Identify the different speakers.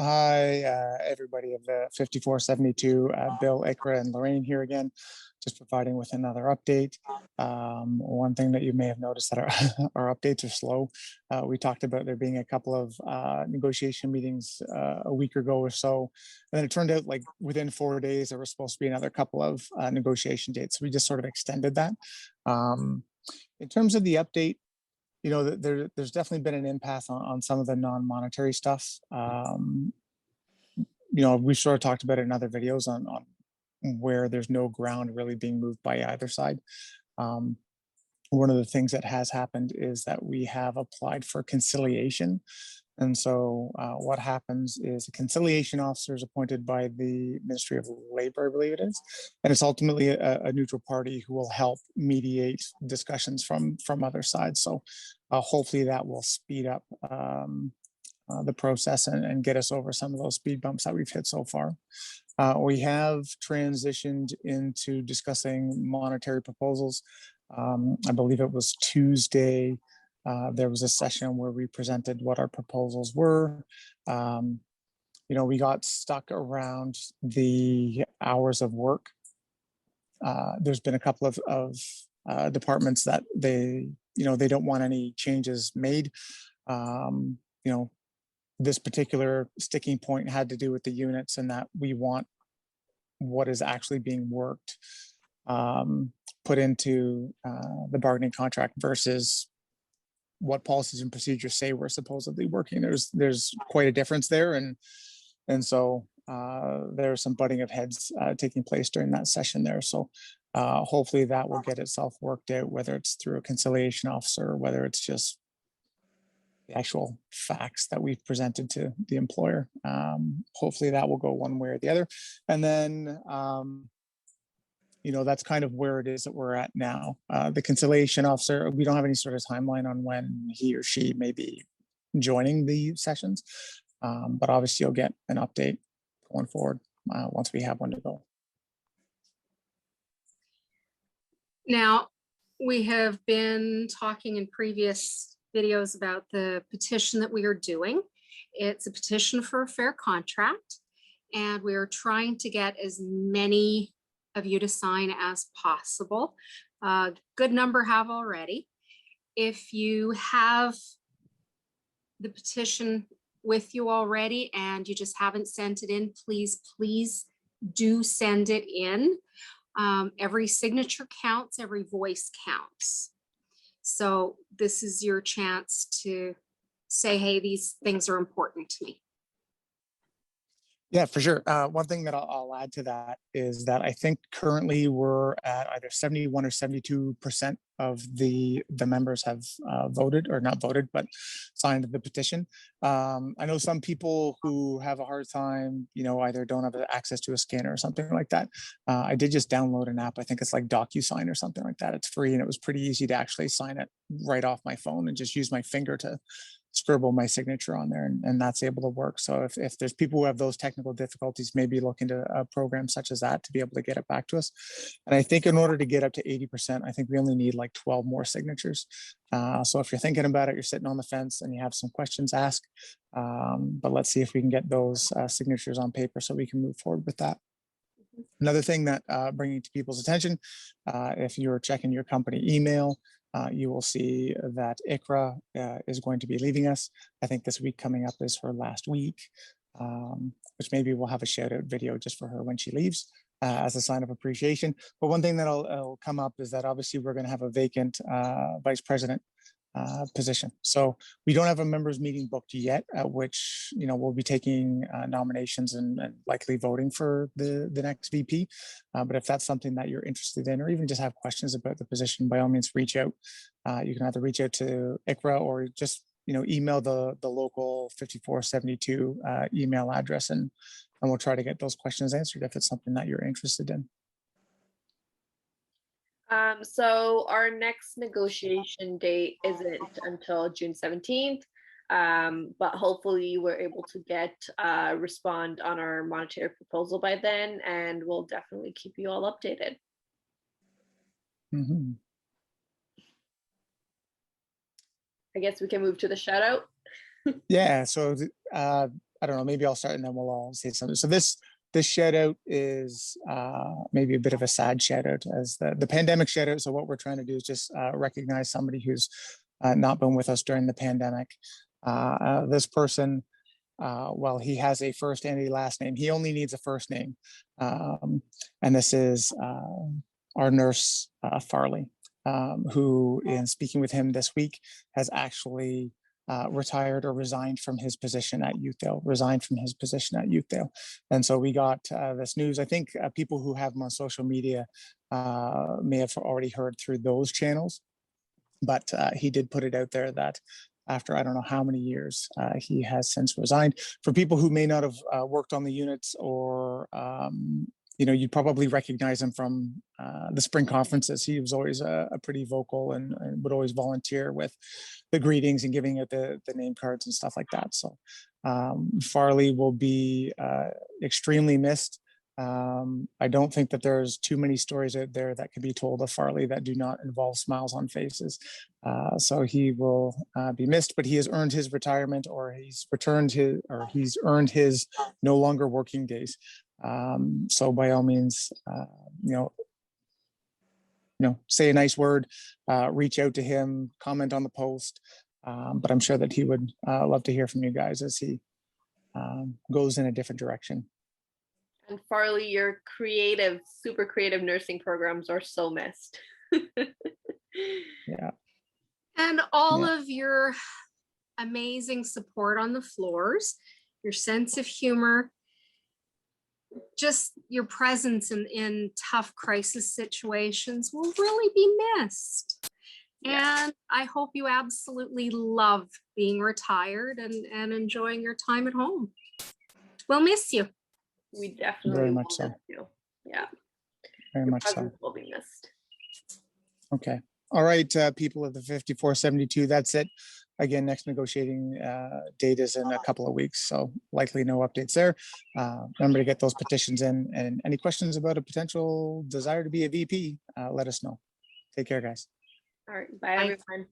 Speaker 1: Hi, everybody of the 5472, Bill, Ikra, and Lorraine here again, just providing with another update. One thing that you may have noticed that our, our updates are slow. We talked about there being a couple of negotiation meetings a week ago or so, and then it turned out like within 4 days there was supposed to be another couple of negotiation dates. We just sort of extended that. In terms of the update, there's definitely been an impasse on some of the non-monetary stuff. We sort of talked about it in other videos on where there's no ground really being moved by either side. Um, One of the things that has happened is that we have applied for conciliation. And so what happens is a conciliation officer is appointed by the Ministry of Labor, I believe it is, and it's ultimately a neutral party who will help mediate discussions from other sides. So hopefully that will speed up the process and get us over some of those speed bumps that we've hit so far. We have transitioned into discussing monetary proposals. I believe it was Tuesday. There was a session where we presented what our proposals were. We got stuck around the hours of work. There's been a couple of departments that they don't want any changes made. This particular sticking point had to do with the units and that we want what is actually being worked put into the bargaining contract versus what policies and procedures say we're supposedly working. There's quite a difference there, and so there's some butting of heads taking place during that session there. So hopefully that will get itself worked out, whether it's through a conciliation officer or whether it's just the actual facts that we've presented to the employer. Hopefully that will go one way or the other, and then that's kind of where it is that we're at now. The conciliation officer, we don't have any sort of timeline on when he or she may be joining the sessions, but obviously you'll get an update going forward once we have one to go.
Speaker 2: Now, we have been talking in previous videos about the petition that we are doing. It's a petition for a fair contract, and we are trying to get as many of you to sign as possible. A good number have already. If you have the petition with you already and you just haven't sent it in, please do send it in. Every signature counts, every voice counts. So this is your chance to say, hey, these things are important to me.
Speaker 1: Yeah, for sure. One thing that I'll add to that is that I think currently we're at either 71 or 72% of the members have voted, or not voted, but signed the petition. I know some people who have a hard time, either don't have access to a scanner or something like that. I did just download an app. I think it's like DocuSign or something like that. It's free, and it was pretty easy to actually sign it right off my phone and just use my finger to scribble my signature on there, and that's able to work. So if there's people who have those technical difficulties, maybe look into a program such as that to be able to get it back to us. And I think in order to get up to 80%, I think we only need like 12 more signatures. So if you're thinking about it, you're sitting on the fence and you have some questions, ask. But let's see if we can get those signatures on paper so we can move forward with that. Another thing that bringing to people's attention, if you're checking your company email, you will see that Ikra is going to be leaving us. I think this week coming up is her last week, which maybe we'll have a shout out video just for her when she leaves as a sign of appreciation. But one thing that'll come up is that obviously we're going to have a vacant vice president position. So we don't have a members meeting booked yet, at which we'll be taking nominations and likely voting for the next VP. But if that's something that you're interested in, or even just have questions about the position, by all means reach out. You can either reach out to Ikra or just email the local 5472 email address, and we'll try to get those questions answered if it's something that you're interested in.
Speaker 3: So our next negotiation date isn't until June 17th, but hopefully we're able to respond on our monetary proposal by then, and we'll definitely keep you all updated.
Speaker 1: Mm-hmm.
Speaker 3: I guess we can move to the shout out.
Speaker 1: Yeah, so I don't know, maybe I'll start and then we'll all say something. So this shout out is maybe a bit of a sad shout out as the pandemic shout out. So what we're trying to do is just recognize somebody who's not been with us during the pandemic. This person, well, he has a first and a last name. He only needs a first name. And this is our nurse, Farley, who, in speaking with him this week, has actually retired or resigned from his position at Youthdale, And so we got this news. I think people who have him on social media may have already heard through those channels, but he did put it out there that after I don't know how many years, he has since resigned. For people who may not have worked on the units, or you'd probably recognize him from the spring conferences. He was always a pretty vocal and would always volunteer with the greetings and giving out the name cards and stuff like that. So Farley will be extremely missed. I don't think that there's too many stories out there that can be told of Farley that do not involve smiles on faces. So he will be missed, but he has earned his retirement, or he's earned his no longer working days. So by all means, say a nice word, reach out to him, comment on the post. But I'm sure that he would love to hear from you guys as he goes in a different direction.
Speaker 3: And Farley, your super creative nursing programs are so missed.
Speaker 1: Yeah.
Speaker 2: And all of your amazing support on the floors, your sense of humor, just your presence in tough crisis situations will really be missed.
Speaker 3: Yeah.
Speaker 2: And I hope you absolutely love being retired and enjoying your time at home. We'll miss you.
Speaker 3: We definitely
Speaker 1: Very much
Speaker 3: will
Speaker 1: so.
Speaker 3: miss you. Yeah.
Speaker 1: Very
Speaker 3: Your
Speaker 1: much so.
Speaker 3: presence will be missed.
Speaker 1: Okay. All right, people of the 5472, that's it. Again, next negotiating date is in a couple of weeks, so likely no updates there. Remember to get those petitions in, and any questions about a potential desire to be a VP, let us know. Take care, guys.
Speaker 3: All right. Bye,
Speaker 2: Bye.
Speaker 3: everyone.